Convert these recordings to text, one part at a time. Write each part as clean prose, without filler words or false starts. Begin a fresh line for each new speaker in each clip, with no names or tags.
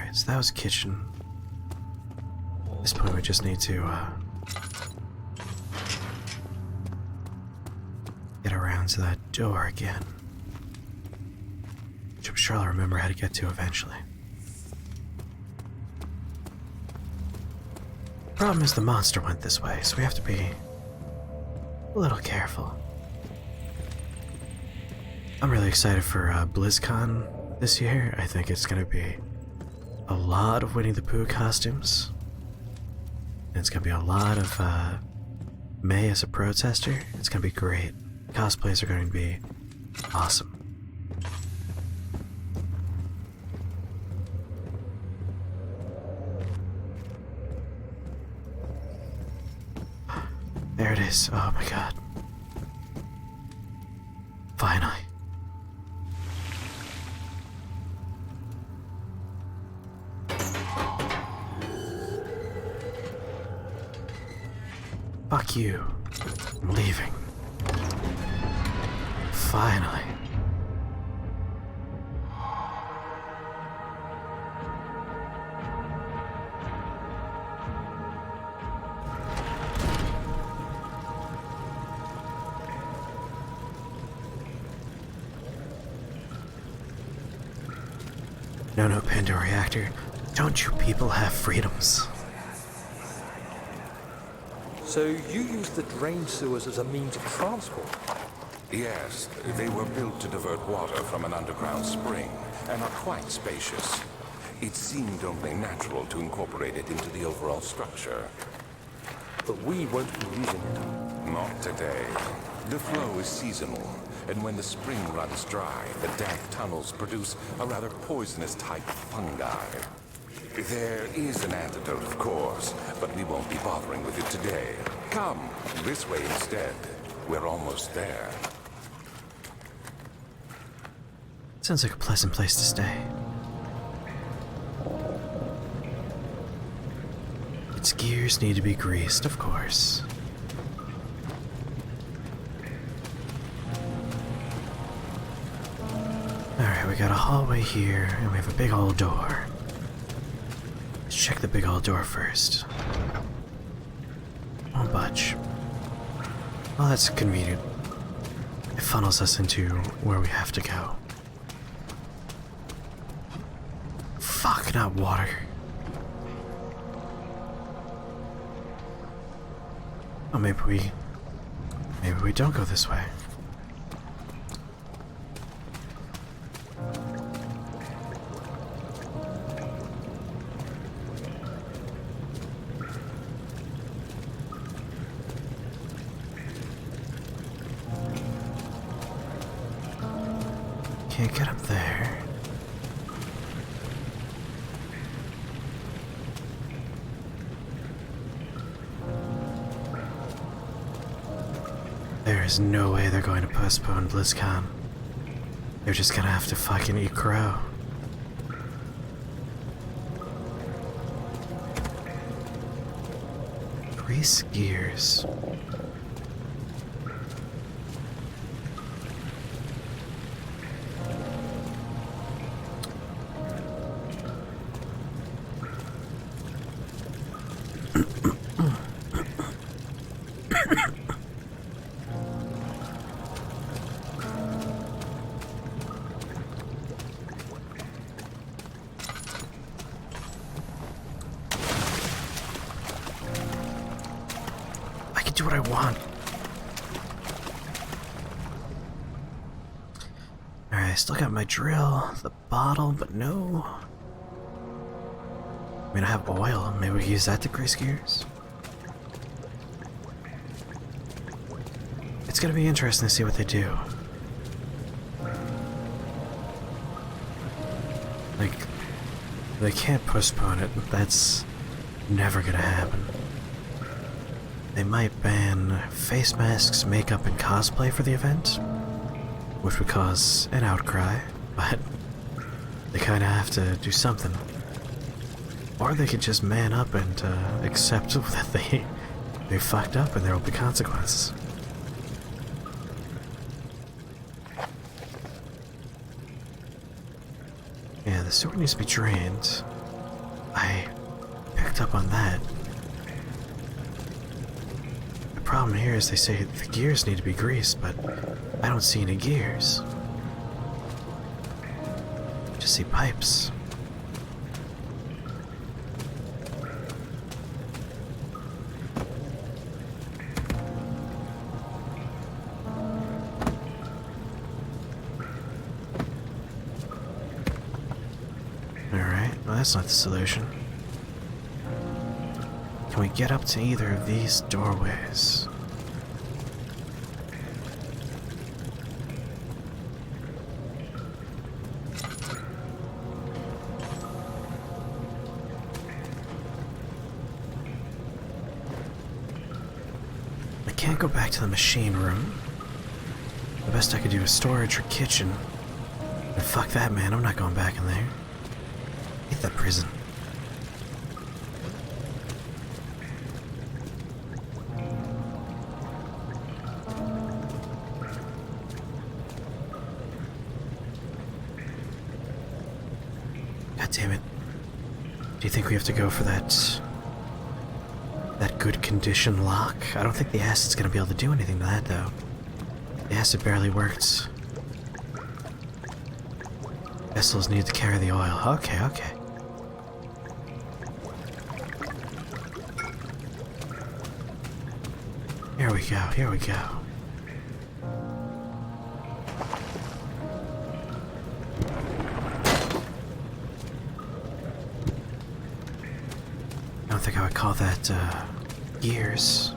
Alright, so that was kitchen. At this point we just need to get around to that door again. Which I'm sure I'll remember how to get to eventually. Problem is the monster went this way, so we have to be a little careful. I'm really excited for BlizzCon this year. I think it's going to be a lot of Winnie the Pooh costumes. And it's going to be a lot of May as a protester. It's going to be great. Cosplays are going to be awesome. There it is. Oh my god. Finally. Fuck you. I'm leaving. Finally. No, Pandora Reactor. Don't you people have freedoms?
So you use the drain sewers as a means of transport?
Yes, they were built to divert water from an underground spring and are quite spacious. It seemed only natural to incorporate it into the overall structure.
But we won't be using it.
Not today. The flow is seasonal, and when the spring runs dry, the damp tunnels produce a rather poisonous type of fungi. There is an antidote, of course, but we won't be bothering with it today. Come, this way instead. We're almost there.
Sounds like a pleasant place to stay. Its gears need to be greased, of course. Alright, we got a hallway here, and we have a big old door. Let's check the big old door first. Won't budge. Well, that's convenient. It funnels us into where we have to go. Fuck, not water. Oh, maybe we don't go this way. Can't get up there. There is no way they're going to postpone BlizzCon. They're just gonna have to fucking eat crow. Grease gears. Do what I want. Alright, I still got my drill, the bottle, but no. I mean, I have oil. Maybe we can use that to grease gears. It's gonna be interesting to see what they do. Like, they can't postpone it. That's never gonna happen. They might ban face masks, makeup, and cosplay for the event, which would cause an outcry, but they kinda have to do something. Or they could just man up and accept that they fucked up and there will be consequences. Yeah, the sewer needs to be drained. I picked up on that. The problem here is they say the gears need to be greased, but I don't see any gears. I just see pipes. Alright, well that's not the solution. Can we get up to either of these doorways? I can't go back to the machine room. The best I could do is storage or kitchen. And fuck that, man, I'm not going back in there. Hate that prison. God damn it. Do you think we have to go for that good condition lock? I don't think the acid's gonna be able to do anything to that, though. The acid barely worked. Vessels need to carry the oil. Okay, okay. Here we go, here we go. I don't think I would call that, gears.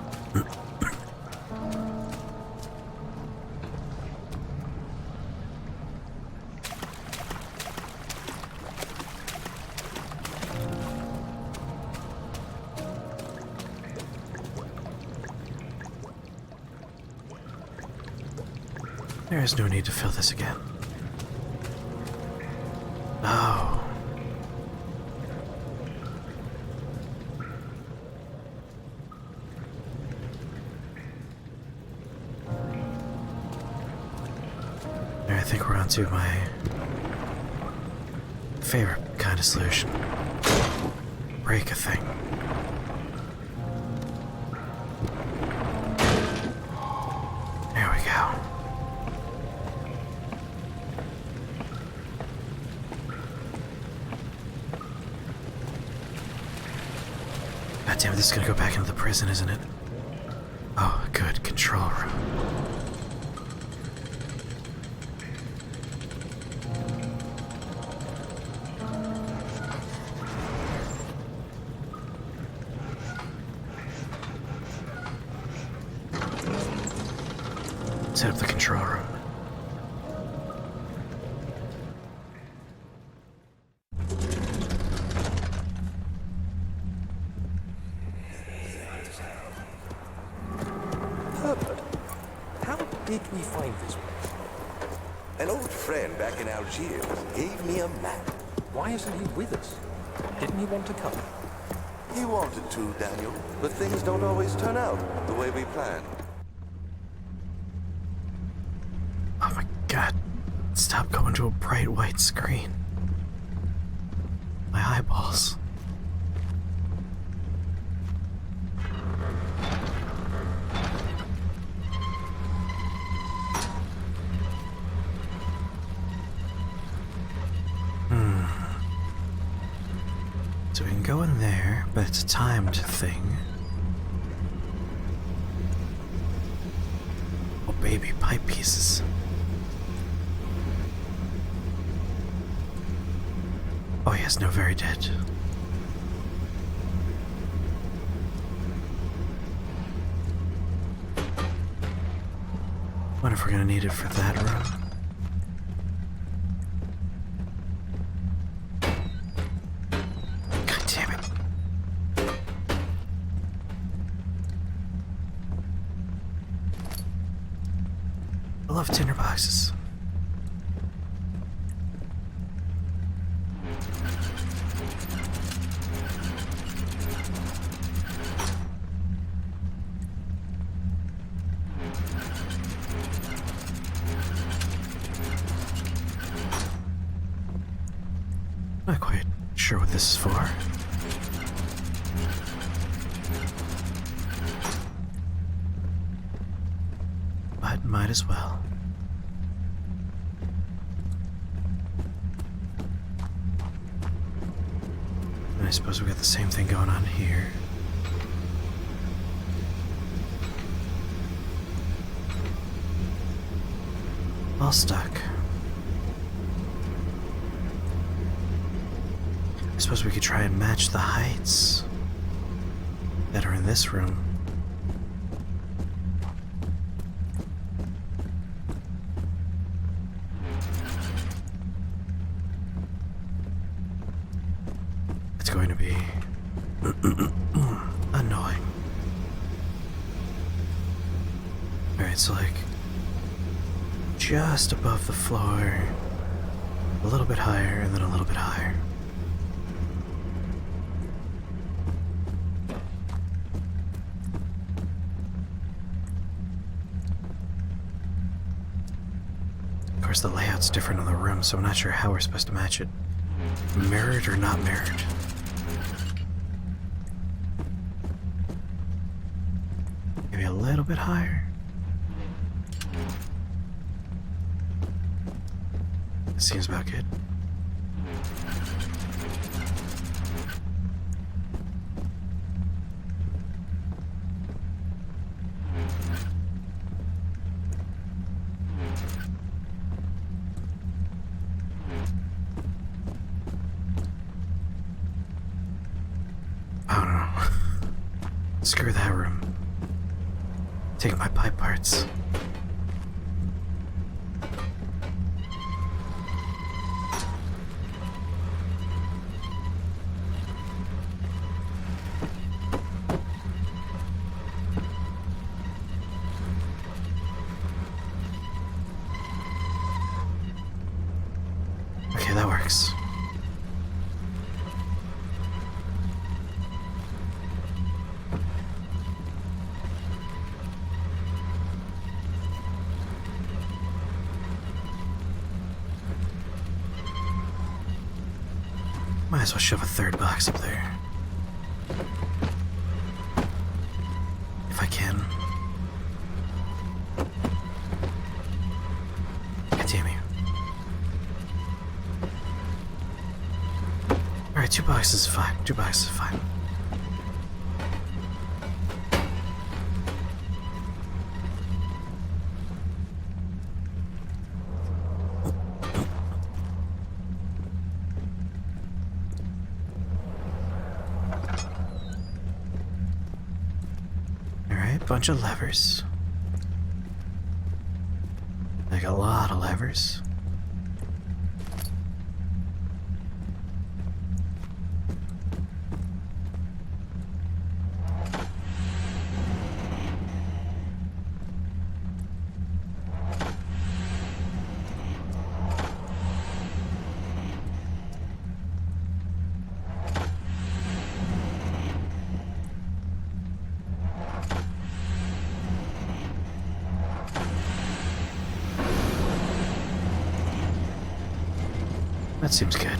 There is no need to fill this again. Oh. There, I think we're on to my favorite kind of solution. Break a thing. There we go. God damn it, this is gonna go back into the prison, isn't it? Oh, good. Control room. Set up the control room.
Herbert, how did we find this place?
An old friend back in Algiers gave me a map.
Why isn't he with us? Didn't he want to come?
He wanted to, Daniel, but things don't always turn out the way we planned.
Oh my god. Stop going to a bright white screen. My eyeballs. So we can go in there, but it's a timed thing. Oh baby, pipe pieces. Oh yes, no, very dead. Wonder if we're gonna need it for that room. God damn it. I love tinder boxes. Not quite sure what this is for. might as well. And I suppose we got the same thing going on here. All stuck. I suppose we could try and match the heights that are in this room. It's going to be annoying. Alright, so like just above the floor, a little bit higher, and then a little bit higher. Of course, the layout's different in the room, so I'm not sure how we're supposed to match it. Mirrored or not mirrored? Maybe a little bit higher? Seems about good. I don't know. Screw that room. Take my pipe parts. Okay, that works. Might as well shove a third box up there. If I can. God damn you. Alright, 2 boxes is fine. 2 boxes is fine. Alright, bunch of levers. Like a lot of levers. That seems good.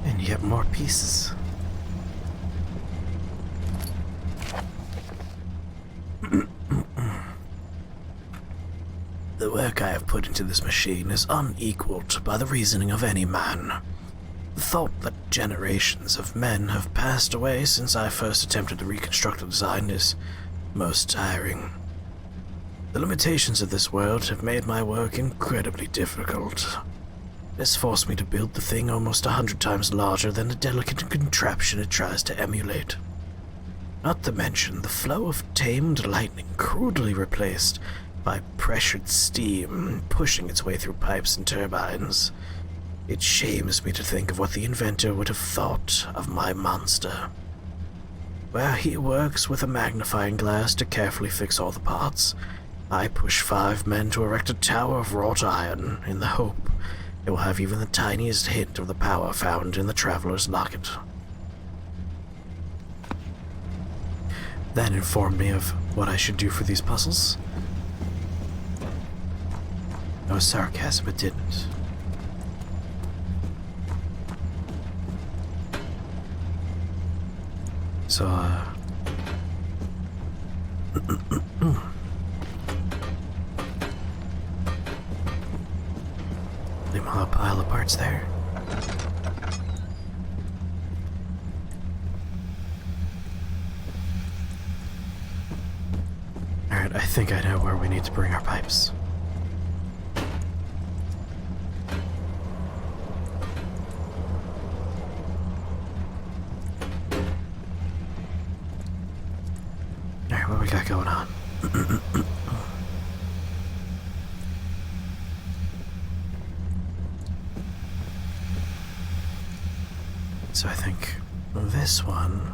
And yet more pieces. The work I have put into this machine is unequaled by the reasoning of any man. The thought that generations of men have passed away since I first attempted to reconstruct the design is most tiring. The limitations of this world have made my work incredibly difficult. This forced me to build the thing almost 100 times larger than the delicate contraption it tries to emulate. Not to mention the flow of tamed lightning crudely replaced by pressured steam pushing its way through pipes and turbines. It shames me to think of what the inventor would have thought of my monster. Where he works with a magnifying glass to carefully fix all the parts, I push 5 men to erect a tower of wrought iron in the hope it will have even the tiniest hint of the power found in the Traveler's Locket. That informed me of what I should do for these puzzles. That was sarcasm, it didn't. So, leave a whole pile of parts there. Alright, I think I know where we need to bring our pipes. Alright, what we got going on? So I think this one...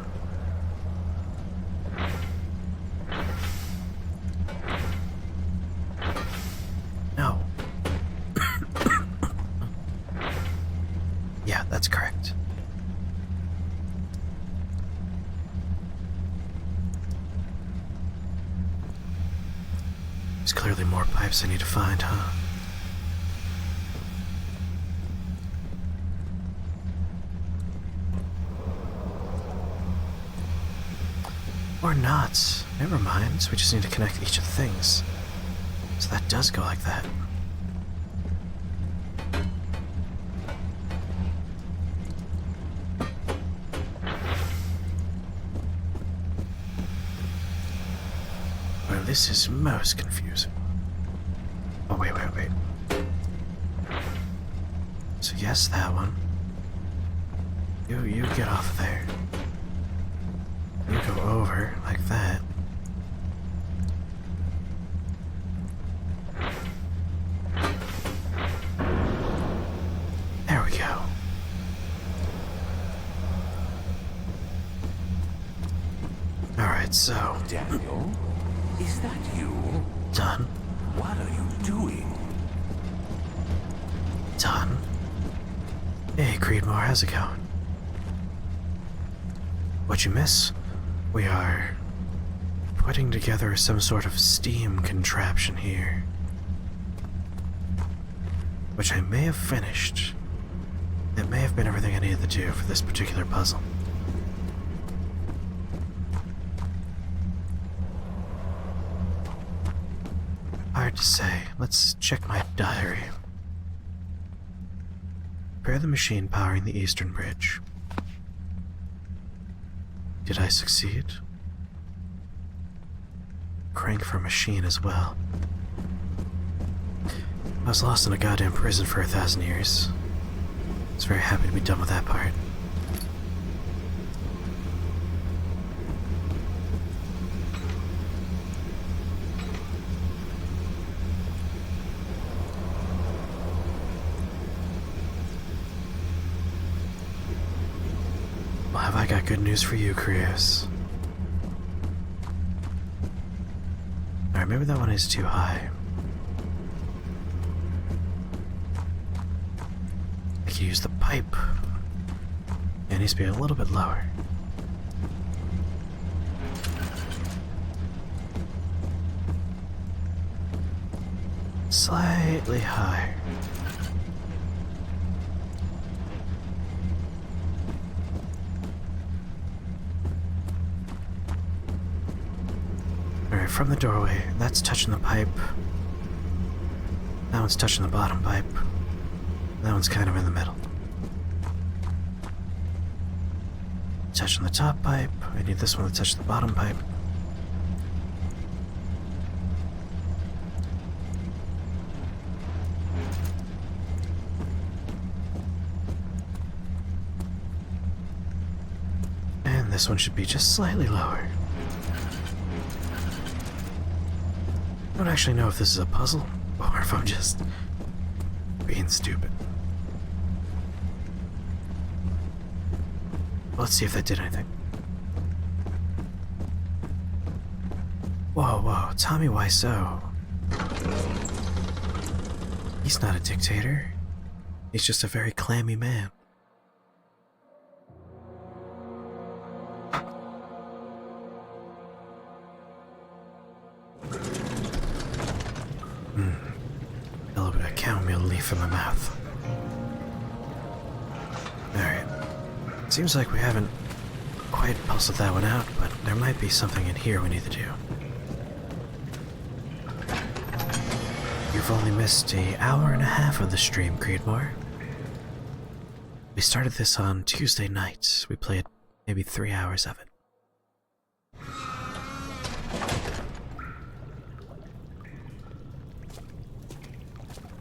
No. Yeah, that's correct. There's clearly more pipes I need to find, huh? Or not. Never mind. We just need to connect each of the things. So that does go like that. Well, this is most confusing. Oh, wait. So yes, that one. You get off of there. You go over like that. There we go. Alright, so...
Daniel? Is that you?
Done.
What are you doing?
Done. Hey, Creedmoor, how's it going? What'd you miss? We are putting together some sort of steam contraption here, which I may have finished. It may have been everything I needed to do for this particular puzzle. Hard to say. Let's check my diary. Repair the machine powering the eastern bridge. Did I succeed? Crank for a machine as well. I was lost in a goddamn prison for 1,000 years. I was very happy to be done with that part. Well, have I got good news for you, Krios? Alright, maybe that one is too high. I could use the pipe. It needs to be a little bit lower. Slightly higher. Alright, from the doorway, that's touching the pipe. That one's touching the bottom pipe. That one's kind of in the middle. Touching the top pipe. I need this one to touch the bottom pipe. And this one should be just slightly lower. I don't actually know if this is a puzzle or if I'm just being stupid. Let's see if that did anything. Whoa, Tommy Wiseau. He's not a dictator. He's just a very clammy man. A little bit of chamomile leaf in my mouth. Alright. Seems like we haven't quite puzzled that one out, but there might be something in here we need to do. You've only missed an hour and a half of the stream, Creedmoor. We started this on Tuesday nights. We played maybe 3 hours of it.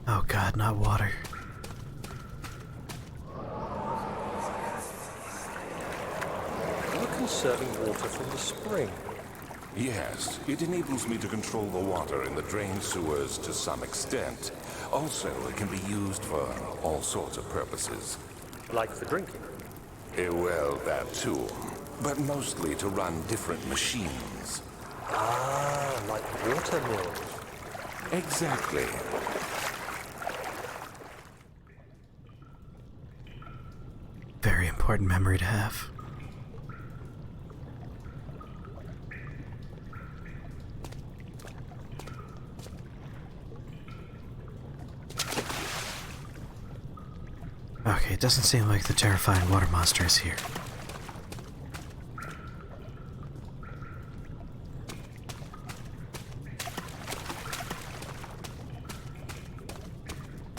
Oh god, not water.
You're conserving water from the spring.
Yes, it enables me to control the water in the drain sewers to some extent. Also, it can be used for all sorts of purposes.
Like for drinking.
Well, that too. But mostly to run different machines.
Ah, like water mills.
Exactly.
Very important memory to have. Okay, it doesn't seem like the terrifying water monster is here.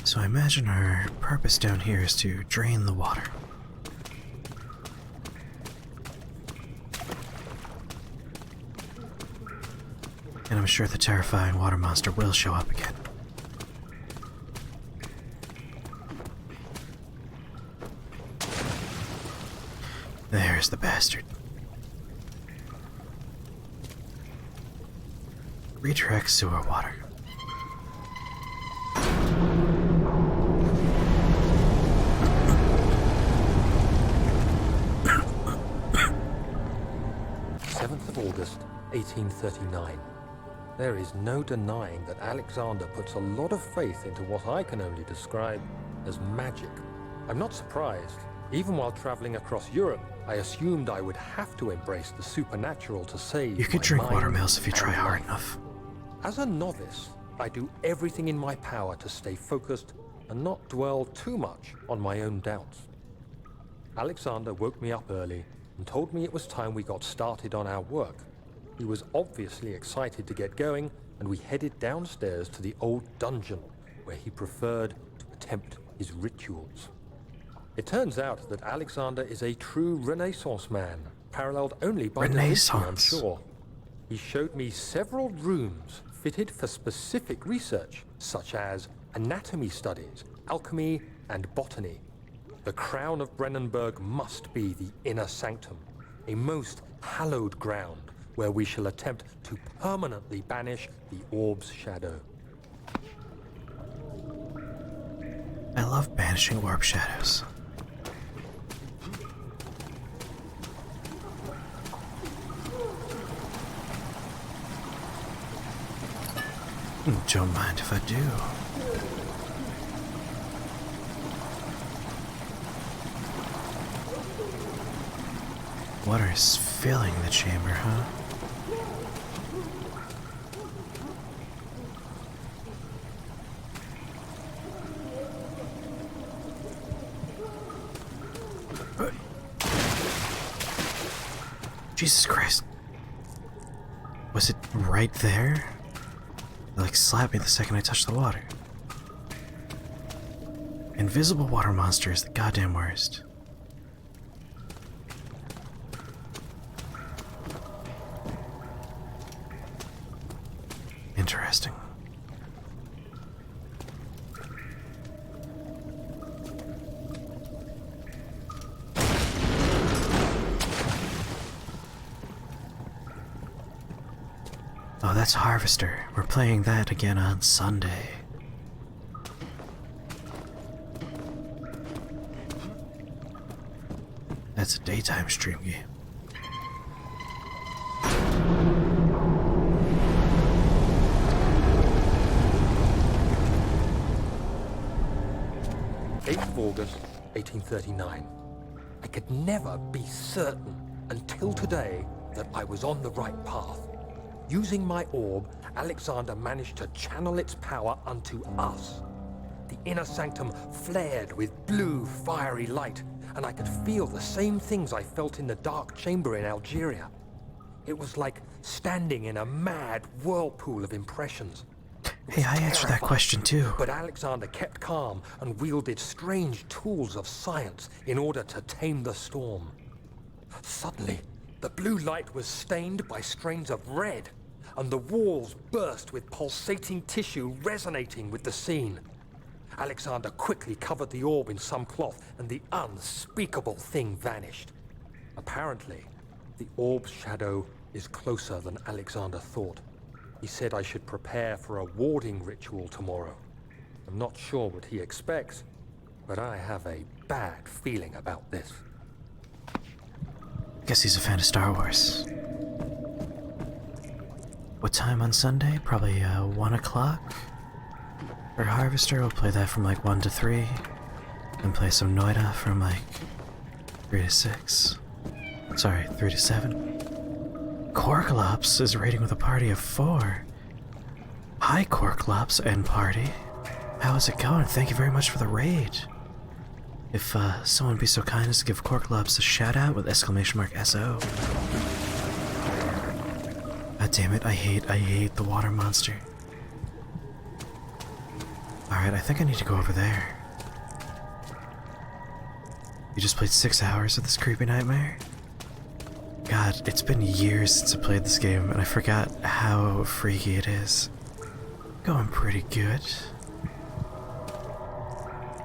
So I imagine our purpose down here is to drain the water. And I'm sure the terrifying water monster will show up again. There's the bastard. Redirect sewer water.
August 1839. There is no denying that Alexander puts a lot of faith into what I can only describe as magic. I'm not surprised. Even while traveling across Europe, I assumed I would have to embrace the supernatural to save
You could
my
drink
mind
watermills if you try
and
hard
life.
enough.
As a novice, I do everything in my power to stay focused and not dwell too much on my own doubts. Alexander woke me up early and told me it was time we got started on our work. He was obviously excited to get going, and we headed downstairs to the old dungeon, where he preferred to attempt his rituals. It turns out that Alexander is a true Renaissance man, paralleled only by Da Vinci, I'm
Renaissance.
sure. He showed me several rooms fitted for specific research, such as anatomy studies, alchemy, and botany. The crown of Brennenburg must be the inner sanctum, a most hallowed ground where we shall attempt to permanently banish the orb's shadow.
I love banishing orb shadows. Don't mind if I do. Water is filling the chamber, huh? Jesus Christ. Was it right there? It like slapped me the second I touched the water. Invisible water monster is the goddamn worst. Interesting. Oh, that's Harvester. We're playing that again on Sunday. That's a daytime stream game.
August 1839. I could never be certain until today that I was on the right path. Using my orb, Alexander managed to channel its power unto us. The inner sanctum flared with blue, fiery light, and I could feel the same things I felt in the dark chamber in Algeria. It was like standing in a mad whirlpool of impressions.
Hey, I answered that question too.
But Alexander kept calm and wielded strange tools of science in order to tame the storm. Suddenly, the blue light was stained by strains of red, and the walls burst with pulsating tissue resonating with the scene. Alexander quickly covered the orb in some cloth, and the unspeakable thing vanished. Apparently, the orb's shadow is closer than Alexander thought. He said I should prepare for a warding ritual tomorrow. I'm not sure what he expects, but I have a bad feeling about this.
Guess he's a fan of Star Wars. What time on Sunday? Probably 1 o'clock? For Harvester, we'll play that from like 1 to 3. And play some Noida from like 3 to 6. Sorry, 3 to 7. Corklops is raiding with a party of 4. Hi, Corklops and party. How is it going? Thank you very much for the raid. If someone be so kind as to give Corklops a shout out with !SO. God damn it, I hate the water monster. Alright, I think I need to go over there. You just played 6 hours of this creepy nightmare? God, it's been years since I played this game, and I forgot how freaky it is. Going pretty good.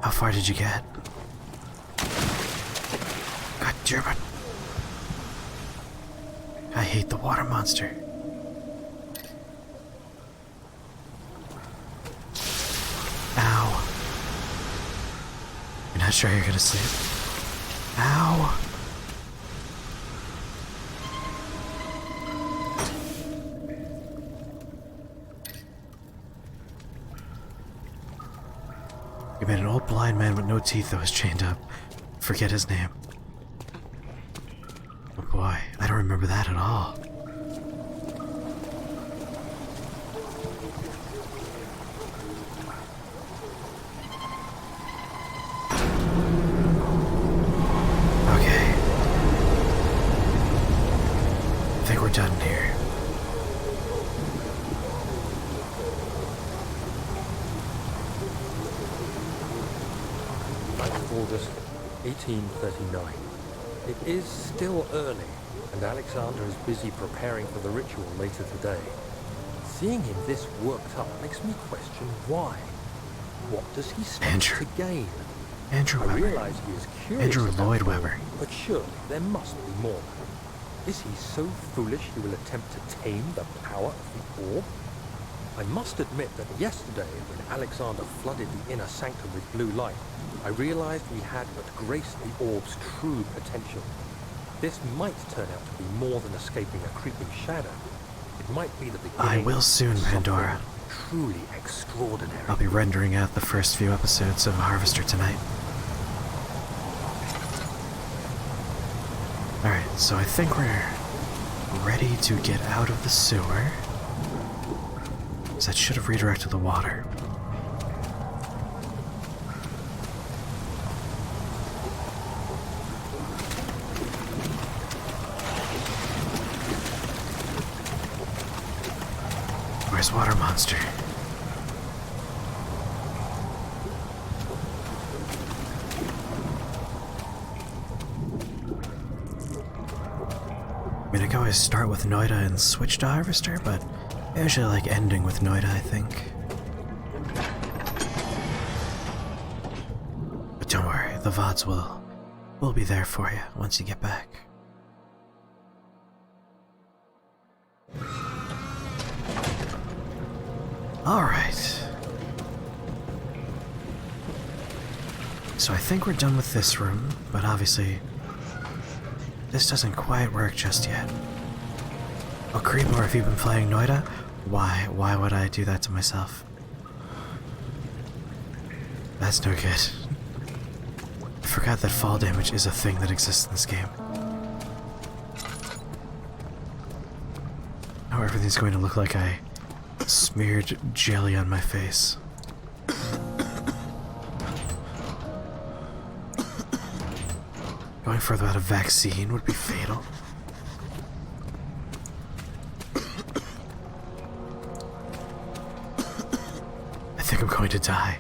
How far did you get? God damn it. I hate the water monster. Ow. You're not sure you're gonna sleep? Ow. You made an old blind man with no teeth that was chained up. Forget his name. Oh boy, I don't remember that at all. Okay. I think we're done here.
August 1839. It is still early, and Alexander is busy preparing for the ritual later today. Seeing him this worked up makes me question why. What does he stand to gain?
Andrew
I
Weber.
realize he is curious
Andrew
about
Lloyd
the orb,
Webber.
but surely there must be more. Is he so foolish he will attempt to tame the power of the orb? I must admit that yesterday, when Alexander flooded the inner sanctum with blue light, I realized we had but graced the orb's true potential. This might turn out to be more than escaping a creeping shadow. It might be the beginning
I will soon,
of something
Pandora.
truly extraordinary.
I'll be rendering out the first few episodes of Harvester tonight. Alright, so I think we're ready to get out of the sewer. So that should have redirected the water. Where's Water Monster? I mean, I can always start with Noida and switch to Harvester, but I usually like ending with Noida, I think. But don't worry, the VODs will be there for you once you get back. Alright. So I think we're done with this room, but obviously this doesn't quite work just yet. Oh, Creedmoor, if you've been playing Noida, why would I do that to myself? That's no good. I forgot that fall damage is a thing that exists in this game. Now everything's going to look like I smeared jelly on my face. Going further without a vaccine would be fatal. I think I'm going to die.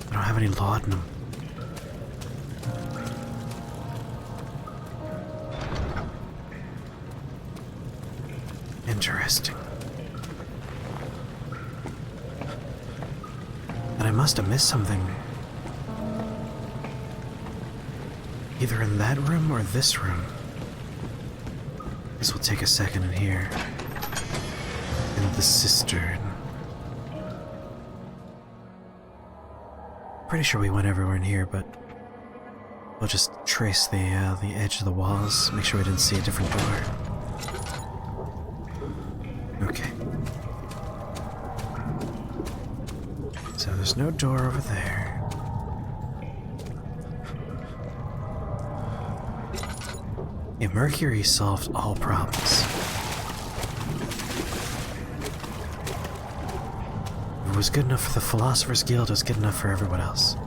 I don't have any laudanum. Interesting. But I must have missed something. Either in that room or this room. This will take a second in here. In the cistern. Pretty sure we went everywhere in here, but we'll just trace the edge of the walls, make sure we didn't see a different door. Okay. So there's no door over there. Yeah, Mercury solved all problems. If it was good enough for the Philosopher's Guild, it was good enough for everyone else.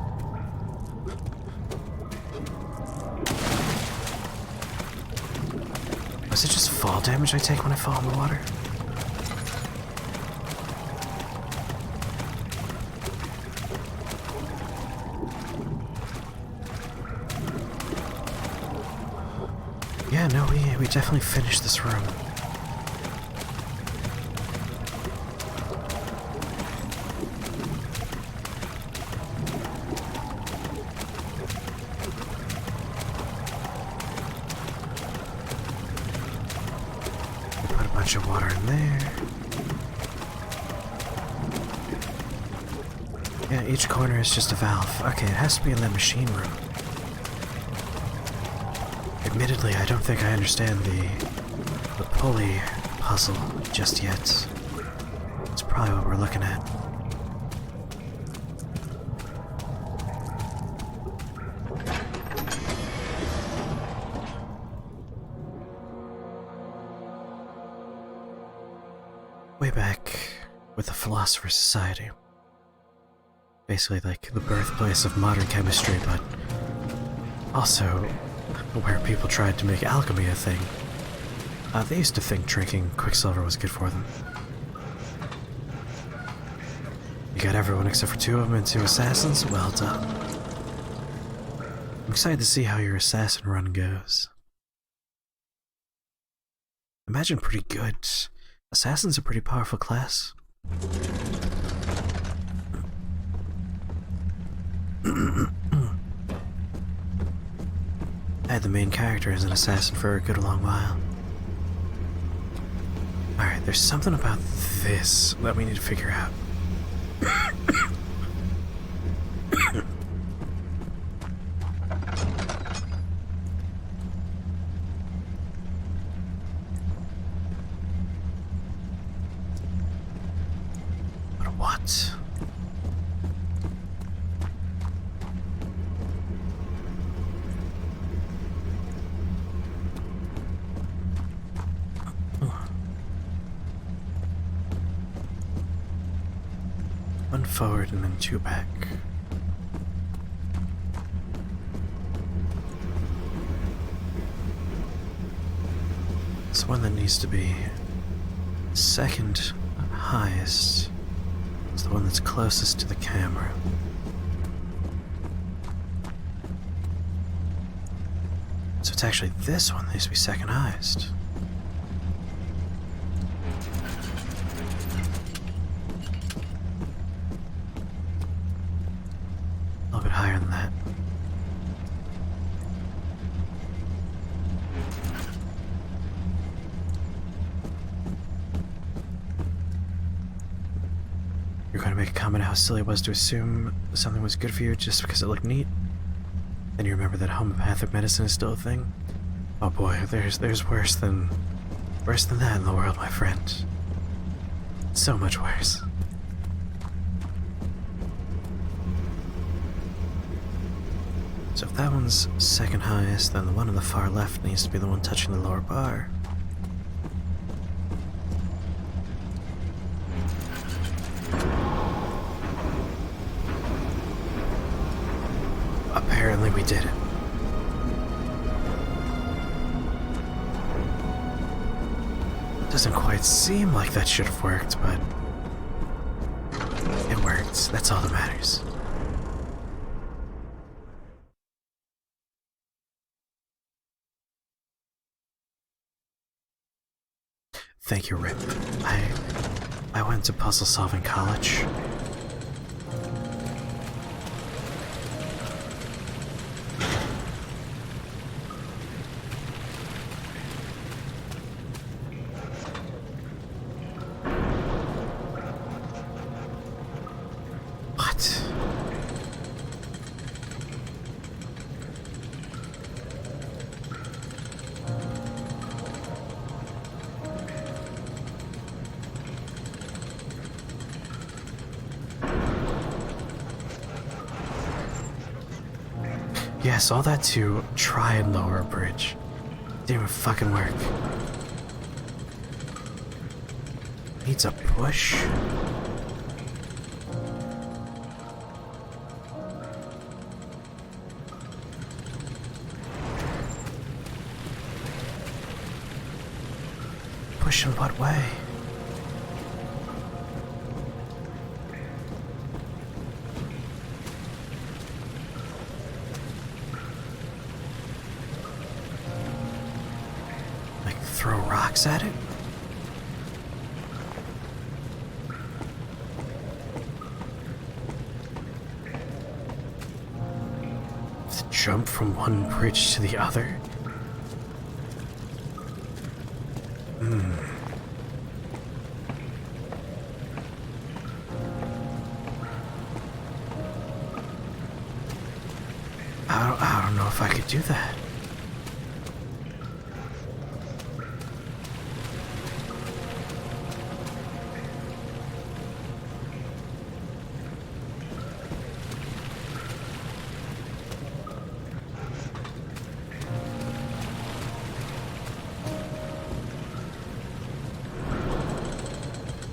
Was it just fall damage I take when I fall in the water? Yeah, no, we definitely finished this room. We put a bunch of water in there. Yeah, each corner is just a valve. Okay, it has to be in that machine room. Admittedly, I don't think I understand the pulley puzzle just yet. It's probably what we're looking at. Way back with the Philosopher's Society. Basically like the birthplace of modern chemistry, but also where people tried to make alchemy a thing. They used to think drinking Quicksilver was good for them. You got everyone except for 2 of them and 2 assassins? Well done. I'm excited to see how your assassin run goes. Imagine pretty good. Assassin's a pretty powerful class. I had the main character as an assassin for a good long while. Alright, there's something about this that we need to figure out. But what? One forward and then 2 back. It's one that needs to be second highest. It's the one that's closest to the camera. So it's actually this one that needs to be second highest. A little bit higher than that. You're going to make a comment how silly it was to assume something was good for you just because it looked neat. Then you remember that homeopathic medicine is still a thing. Oh boy, there's worse than that in the world, my friend. So much worse. So if that one's second highest, then the one on the far left needs to be the one touching the lower bar. did it. Doesn't quite seem like that should have worked, but it worked. That's all that matters. Thank you, Rip. I went to puzzle solving college. What? Yes, all that to try and lower a bridge. Didn't even fucking work. Needs a push? Push in what way? Throw rocks at it? To jump from one bridge to the other? I don't know if I could do that.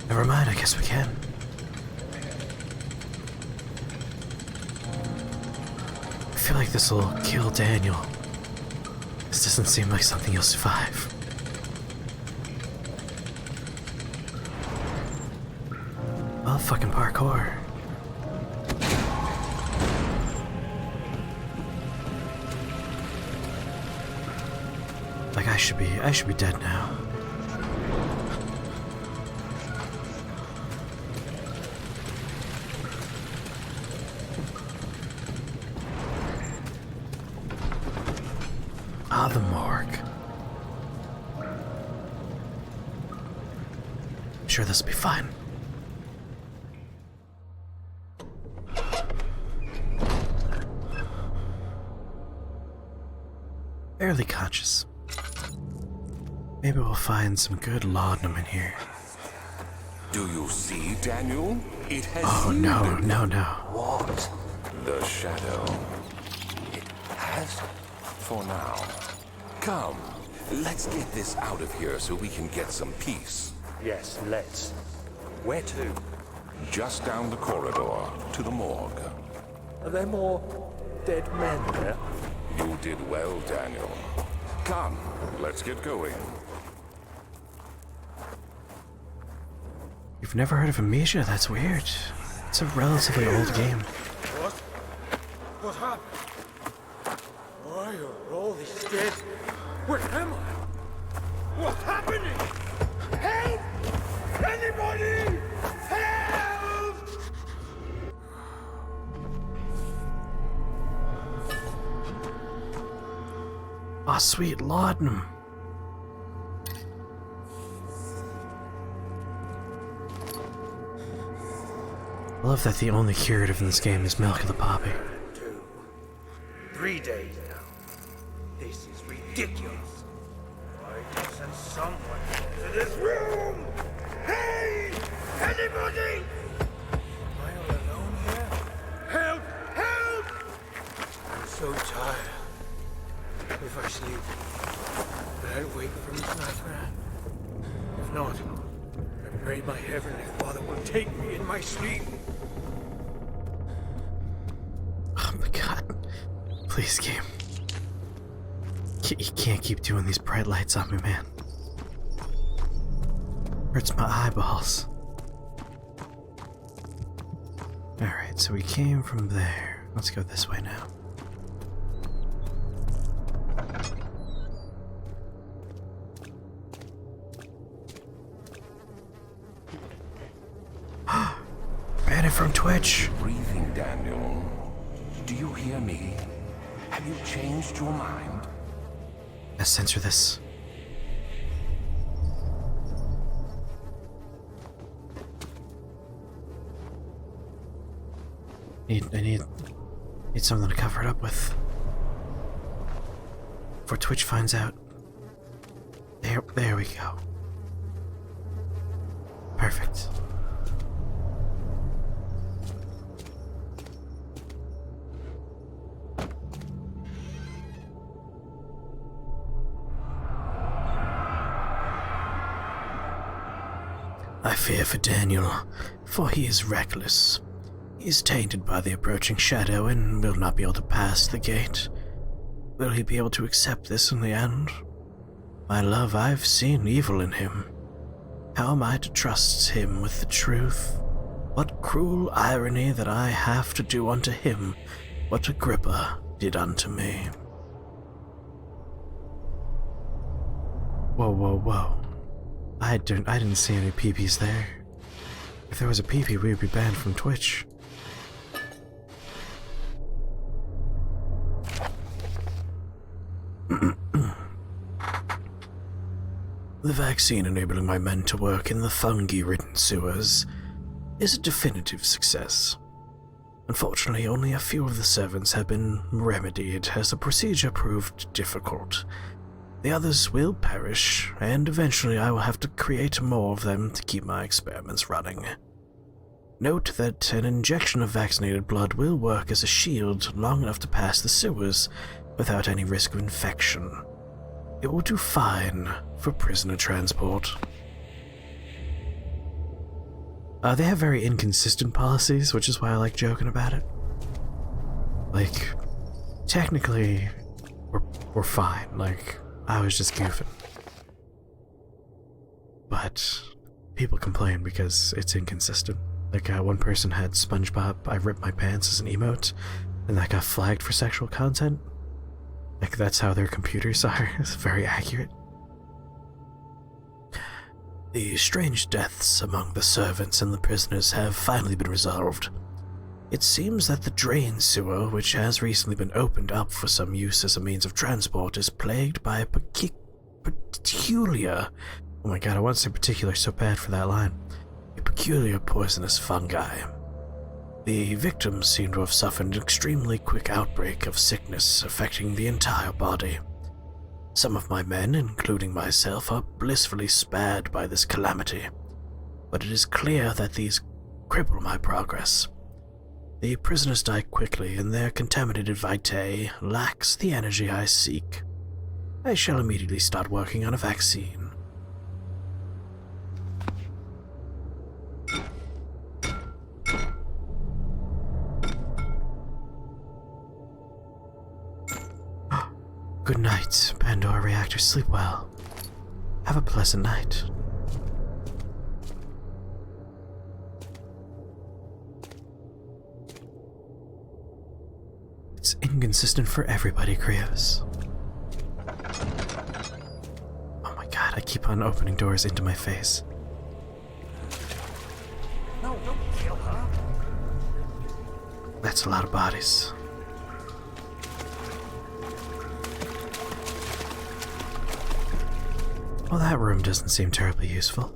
Never mind, I guess we can. I feel like this will kill Daniel. This doesn't seem like something he'll survive. Well, fucking parkour. Like I should be dead now. Ah, the morgue. I'm sure this will be fine. Barely conscious. Maybe we'll find some good laudanum in here.
Do you see, Daniel? It has
Oh, no.
What? The shadow. It has? For now. Come, let's get this out of here so we can get some peace.
Yes, let's. Where to?
Just down the corridor to the morgue.
Are there more dead men there?
You did well, Daniel. Come, let's get going.
You've never heard of Amnesia? That's weird. It's a relatively old game.
What happened? Why are all these dead? Where am I? What's happening? Help! Anybody! Help!
Ah, sweet laudanum. I love that the only curative in this game is milk of the poppy.
2, 3 days now. This is ridiculous. Why doesn't someone get to this room? Hey! Anybody! Am I all alone here? Help! Help! I'm so tired. If I sleep, will I wake from this nightmare? If not, I pray my Heavenly Father will take me in my sleep.
Oh my god. Please, game. You can't keep doing these bright lights on me, man. Hurts my eyeballs. Alright, so we came from there. Let's go this way now. Ran it from Twitch.
Breathing, Daniel. Do you hear me? Have you changed your mind?
Let's censor this. I need something to cover it up with. Before Twitch finds out. There we go. Perfect. I fear for Daniel, for he is reckless. He is tainted by the approaching shadow and will not be able to pass the gate. Will he be able to accept this in the end? My love, I've seen evil in him. How am I to trust him with the truth? What cruel irony that I have to do unto him what Agrippa did unto me. Whoa, whoa, whoa. I didn't see any peepees there. If there was a peepee, we would be banned from Twitch. The vaccine enabling my men to work in the fungi-ridden sewers is a definitive success. Unfortunately, only a few of the servants have been remedied as the procedure proved difficult. The others will perish, and eventually I will have to create more of them to keep my experiments running. Note that an injection of vaccinated blood will work as a shield long enough to pass the sewers without any risk of infection. It will do fine for prisoner transport. They have very inconsistent policies, which is why I like joking about it. Like, technically, we're fine. Like, I was just goofing. But people complain because it's inconsistent. Like, one person had SpongeBob, I ripped my pants as an emote, and that got flagged for sexual content. Like, that's how their computers are. It's very accurate. The strange deaths among the servants and the prisoners have finally been resolved. It seems that the drain sewer, which has recently been opened up for some use as a means of transport, is plagued by a peculiar... Oh my god, I want to say particular so bad for that line. A peculiar poisonous fungi. The victims seem to have suffered an extremely quick outbreak of sickness affecting the entire body. Some of my men, including myself, are blissfully spared by this calamity, but it is clear that these cripple my progress. The prisoners die quickly, and their contaminated vitae lacks the energy I seek. I shall immediately start working on a vaccine. Good night, Pandora Reactor. Sleep well. Have a pleasant night. It's inconsistent for everybody, Krios. Oh my god, I keep on opening doors into my face.
No, don't kill her.
That's a lot of bodies. Well, that room doesn't seem terribly useful.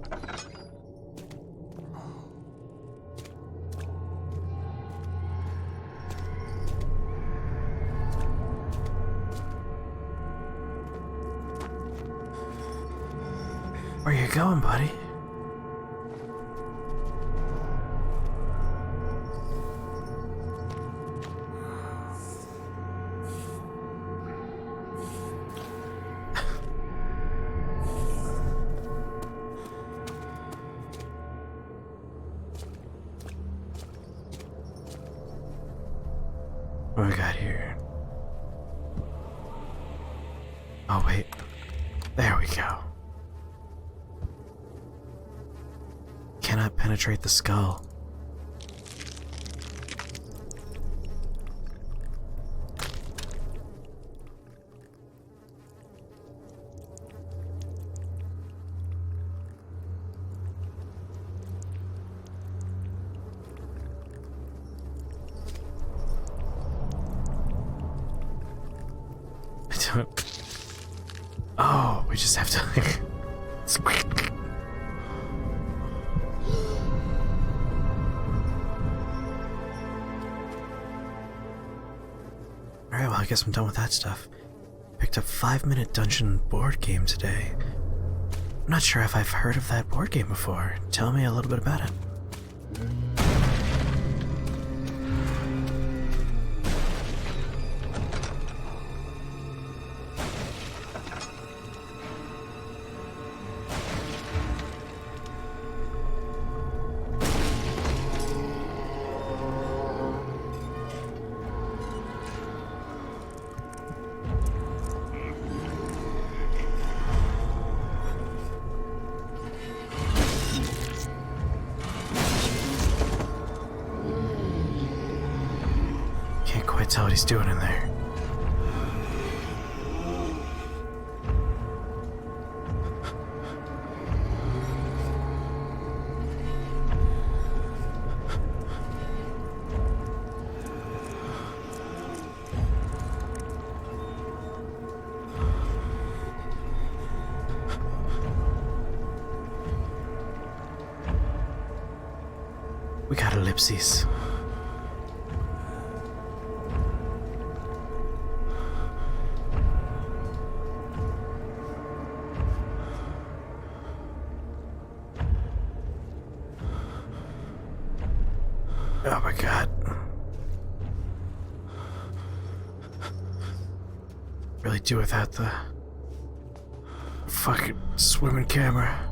Where you going, buddy? What we got here? Oh, wait. There we go. Cannot penetrate the skull. I don't... Oh, we just have to like... Alright, well I guess I'm done with that stuff. Picked up 5-Minute Dungeon board game today. I'm not sure if I've heard of that board game before. Tell me a little bit about it. Can't quite tell what he's doing in there. We got ellipses. Oh my god. Really do without the fucking swimming camera.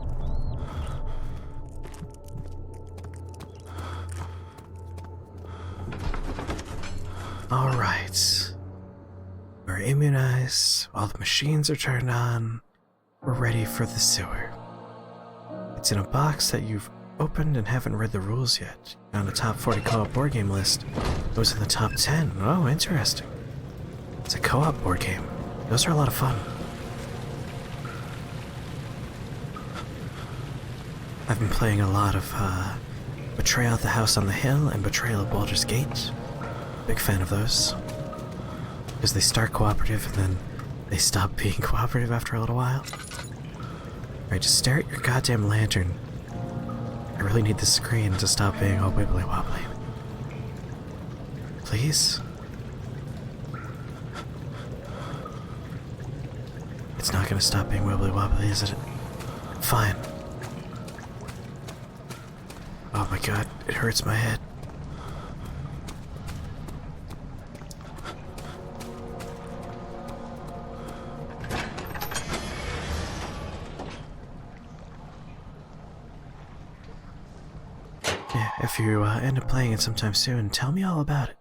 Alright. We're immunized, all the machines are turned on, we're ready for the sewer. It's in a box that you've opened and haven't read the rules yet. On the top 40 co-op board game list, it was in the top 10. Oh, interesting. It's a co-op board game. Those are a lot of fun. I've been playing a lot of Betrayal at the House on the Hill and Betrayal at Baldur's Gate. Big fan of those. Because they start cooperative and then they stop being cooperative after a little while. Alright, just stare at your goddamn lantern. I really need the screen to stop being all wibbly wobbly. Please? It's not gonna stop being wibbly wobbly, is it? Fine. Oh my god, it hurts my head. Yeah, if you end up playing it sometime soon, tell me all about it.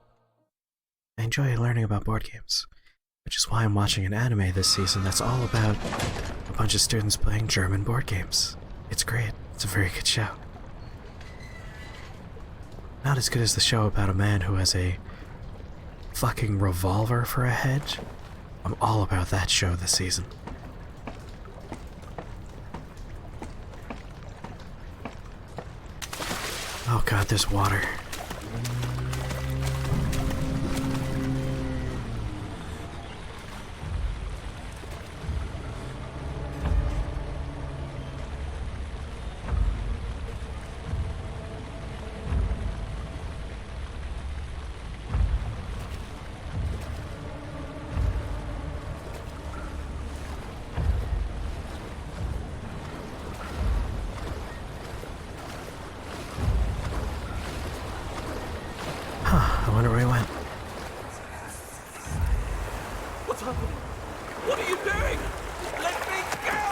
I enjoy learning about board games, which is why I'm watching an anime this season that's all about a bunch of students playing German board games. It's great. It's a very good show. Not as good as the show about a man who has a fucking revolver for a head. I'm all about that show this season. Oh god, there's water. I wonder where he went.
What's happening? What are you doing? Let me go!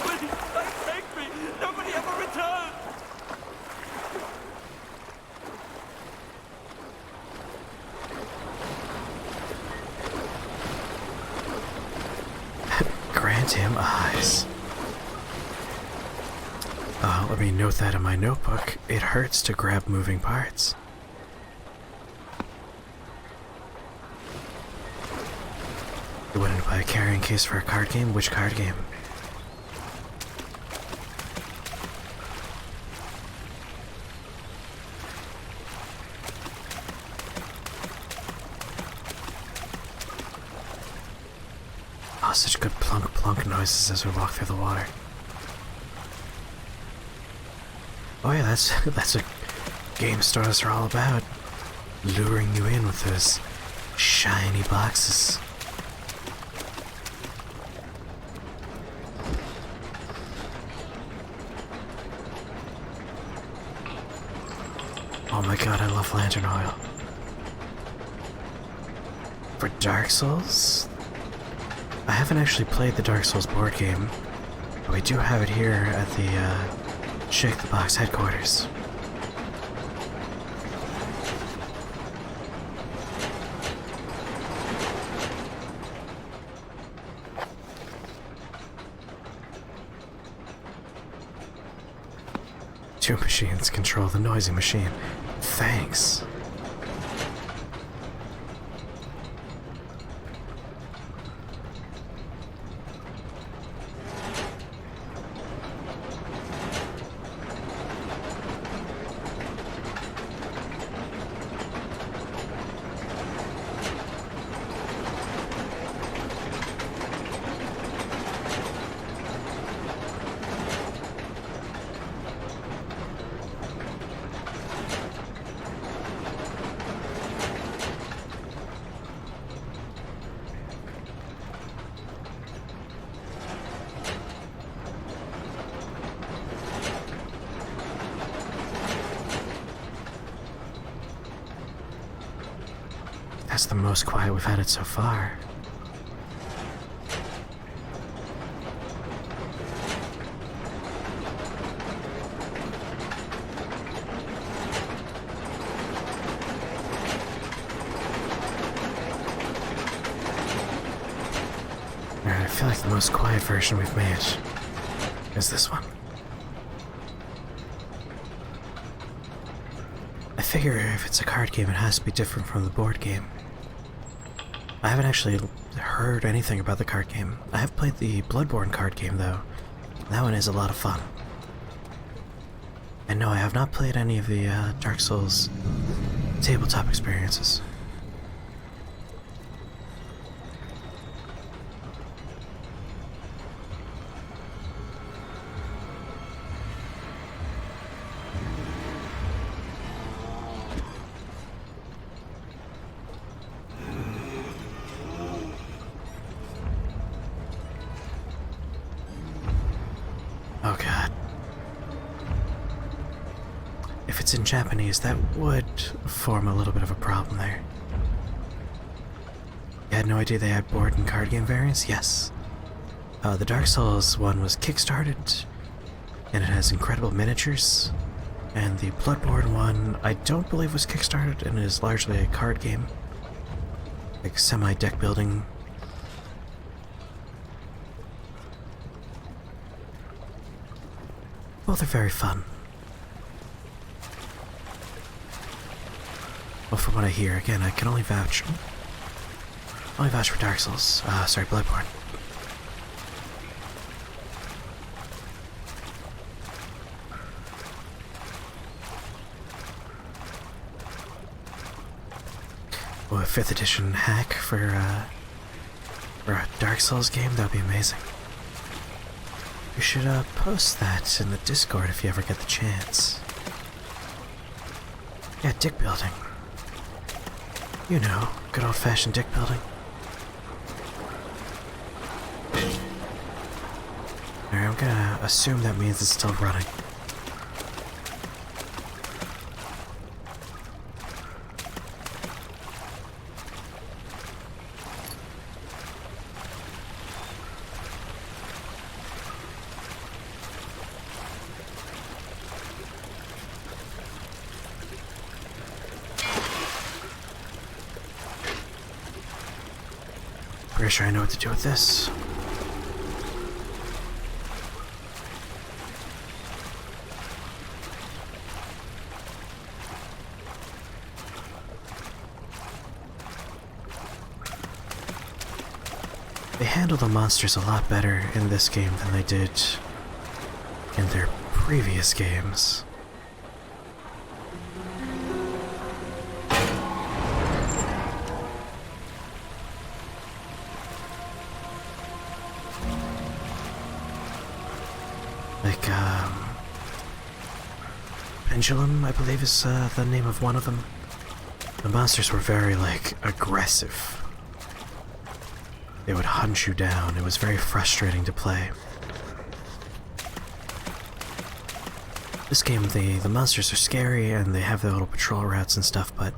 Please, don't take me! Nobody ever returned!
goddamn eyes. Let me note that in my notebook. It hurts to grab moving parts. You wouldn't buy a carrying case for a card game? Which card game? Oh, such good plunk plunk noises as we walk through the water. Oh yeah, that's what game stores are all about. Luring you in with those shiny boxes. Oh my god, I love lantern oil. For Dark Souls? I haven't actually played the Dark Souls board game, but we do have it here at the Shake the Box headquarters. Two machines control the noisy machine. Thanks. That's the most quiet we've had it so far. Alright, I feel like the most quiet version we've made is this one. I figure if it's a card game, it has to be different from the board game. I haven't actually heard anything about the card game. I have played the Bloodborne card game, though. That one is a lot of fun. And no, I have not played any of the Dark Souls tabletop experiences. Oh god. If it's in Japanese, that would form a little bit of a problem there. You had no idea they had board and card game variants? Yes. The Dark Souls one was kickstarted, and it has incredible miniatures. And the Bloodborne one, I don't believe was kickstarted, and is largely a card game. Like semi-deck building. Both are very fun. Well, from what I hear, again, I can only vouch for Dark Souls. Sorry, Bloodborne. Oh, a 5th edition hack for a Dark Souls game? That would be amazing. You should post that in the Discord if you ever get the chance. Yeah, dick building. You know, good old-fashioned dick building. Alright, I'm gonna assume that means it's still running. Pretty sure I know what to do with this. handle the monsters a lot better in this game than they did in their previous games. Like, Pendulum, I believe is the name of one of them. The monsters were very, like, aggressive. They would hunt you down. It was very frustrating to play. This game, the monsters are scary and they have their little patrol routes and stuff, but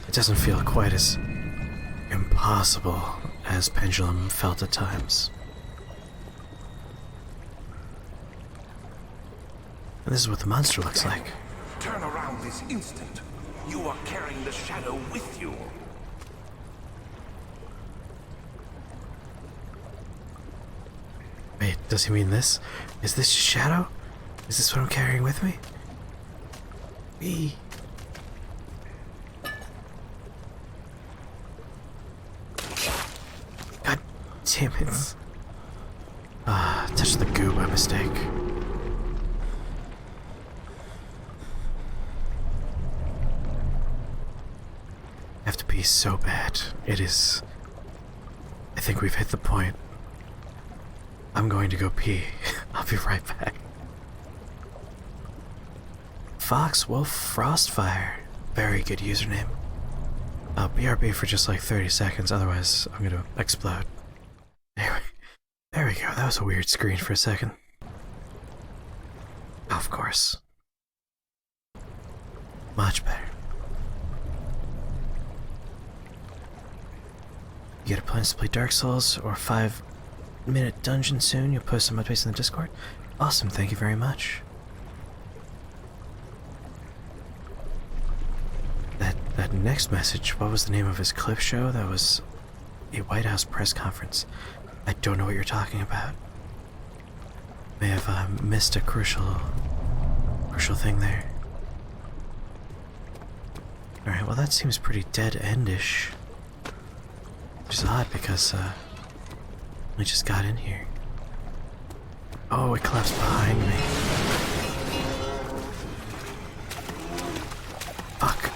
it doesn't feel quite as impossible as Pendulum felt at times. And this is what the monster looks like.
Turn around this instant. You are carrying the shadow with you.
Wait, does he mean this? Is this shadow? Is this what I'm carrying with me? God damn it. Touched the goo by mistake. I have to pee so bad. It is... I think we've hit the point. I'm going to go pee. I'll be right back. Fox Wolf Frostfire. Very good username. BRB for just like 30 seconds, otherwise I'm gonna explode. There we go. That was a weird screen for a second. Of course. Much better. You get a plan to play Dark Souls or 5-minute dungeon soon. You'll post some updates in the Discord. Awesome, thank you very much. That next message, what was the name of his clip show? That was a White House press conference. I don't know what you're talking about. May have missed a crucial thing there. Alright, well that seems pretty dead-endish. Which is odd because we just got in here. Oh, it collapsed behind me. Fuck.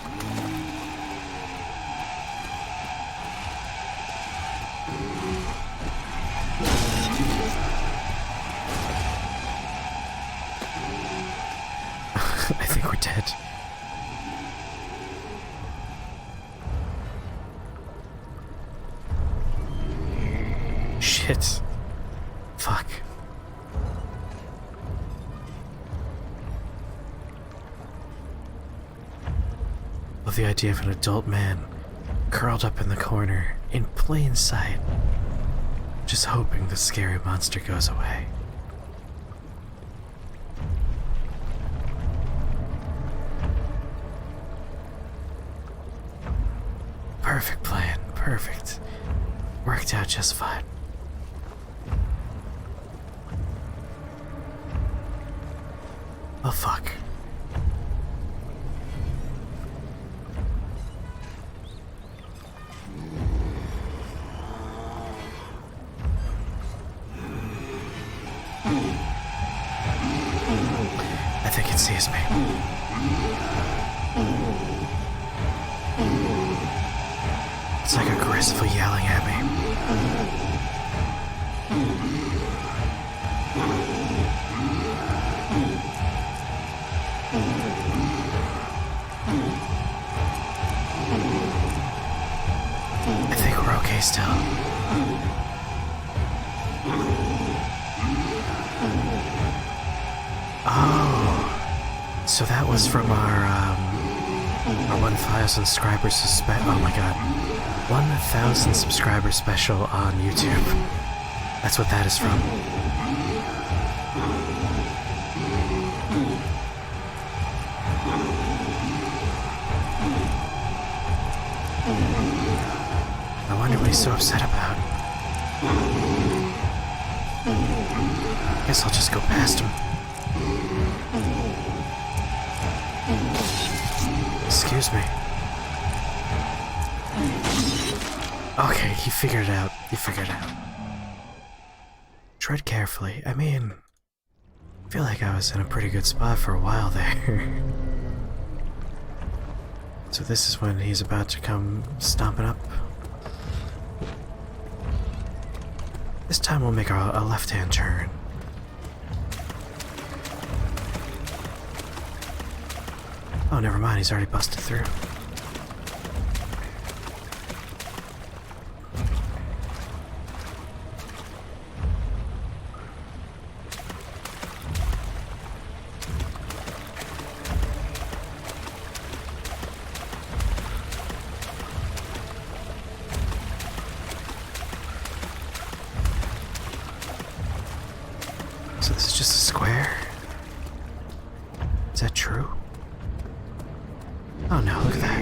I think we're dead. Shit. Fuck. Love the idea of an adult man curled up in the corner in plain sight, just hoping the scary monster goes away. Perfect plan, perfect. Worked out just fine. Oh fuck. I think it sees me. It's like aggressively yelling at me. I think we're okay still. Oh, so that was from our 1,000 subscribers oh my god, 1,000 subscriber special on YouTube. That's what that is from. I wonder what he's so upset about. Guess I'll just go past him. Excuse me. Okay, he figured it out. He figured it out. tread carefully. I mean, I feel like I was in a pretty good spot for a while there. So this is when he's about to come stomping up. This time we'll make a left-hand turn. Oh, never mind, he's already busted through. So this is just a square? Is that true? Oh no, look at that.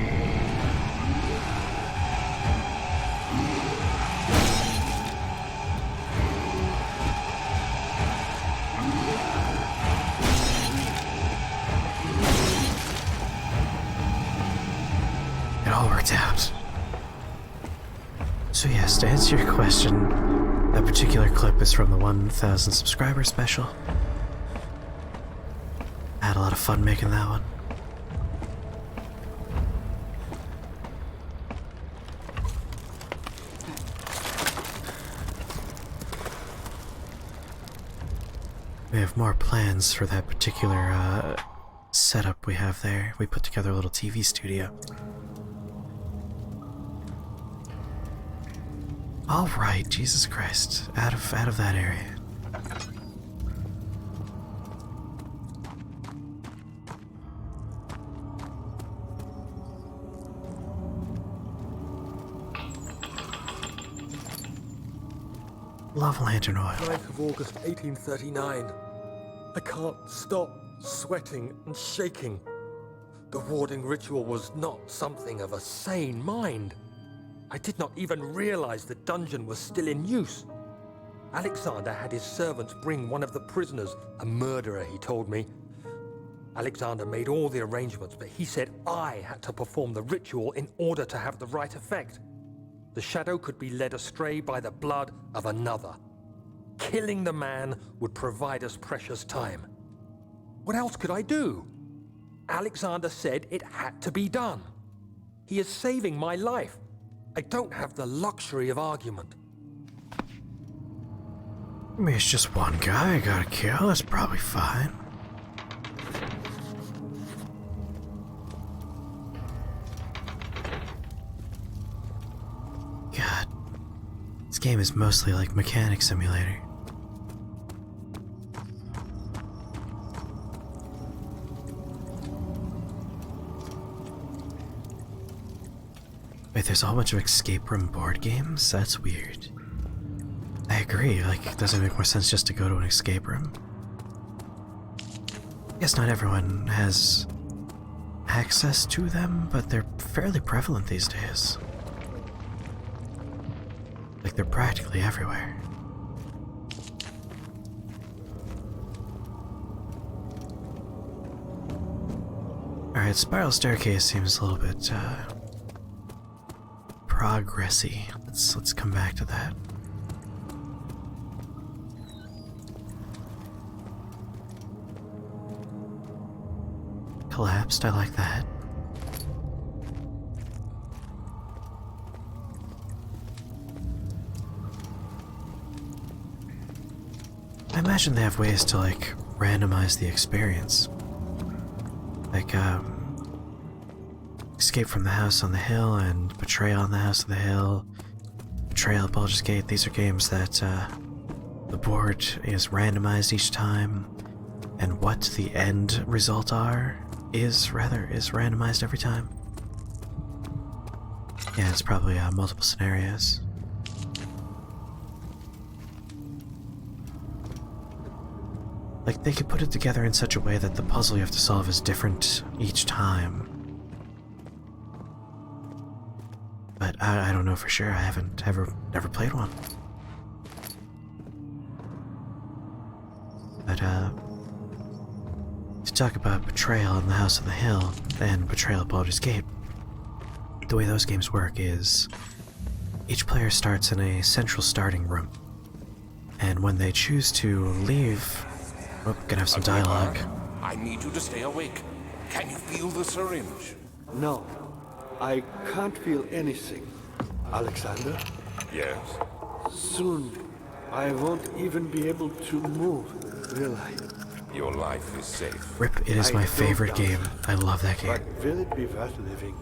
It all worked out. So yes, to answer your question, that particular clip is from the 1,000 subscriber special. I had a lot of fun making that one. We have more plans for that particular setup we have there. We put together a little TV studio. All right, Jesus Christ, out of that area. Love lantern oil.
9th of August, 1839. I can't stop sweating and shaking. The warding ritual was not something of a sane mind. I did not even realize the dungeon was still in use. Alexander had his servants bring one of the prisoners, a murderer, he told me. Alexander made all the arrangements, but he said I had to perform the ritual in order to have the right effect. The shadow could be led astray by the blood of another. Killing the man would provide us precious time. What else could I do? Alexander said it had to be done. He is saving my life. I don't have the luxury of argument.
I mean, it's just one guy I gotta kill, that's probably fine. God, this game is mostly like Mechanic Simulator. Wait, there's a whole bunch of escape room board games? That's weird. I agree, like, doesn't it make more sense just to go to an escape room? I guess not everyone has access to them, but they're fairly prevalent these days. Like, they're practically everywhere. Alright, Spiral Staircase seems a little bit, progressy. Let's come back to that. Collapsed, I like that. I imagine they have ways to, like, randomize the experience. Like, Escape from the House on the Hill and Betrayal on the House on the Hill, Betrayal at Baldur's Gate. These are games that the board is randomized each time, and what the end result is randomized every time. Yeah, it's probably multiple scenarios. Like, they could put it together in such a way that the puzzle you have to solve is different each time. But I don't know for sure. I haven't never played one. But to talk about Betrayal in the House on the Hill and Betrayal at Baldur's Gate, the way those games work is each player starts in a central starting room. And when they choose to leave... Oh, gonna have some dialogue.
I need you to stay awake. Can you feel the syringe?
No, I can't feel anything. Alexander,
Yes.
soon I won't even be able to move, will I?
Your life is safe.
RIP, it is
I
my
don't
favorite
doubt
game. I love that game.
But will it be worth living?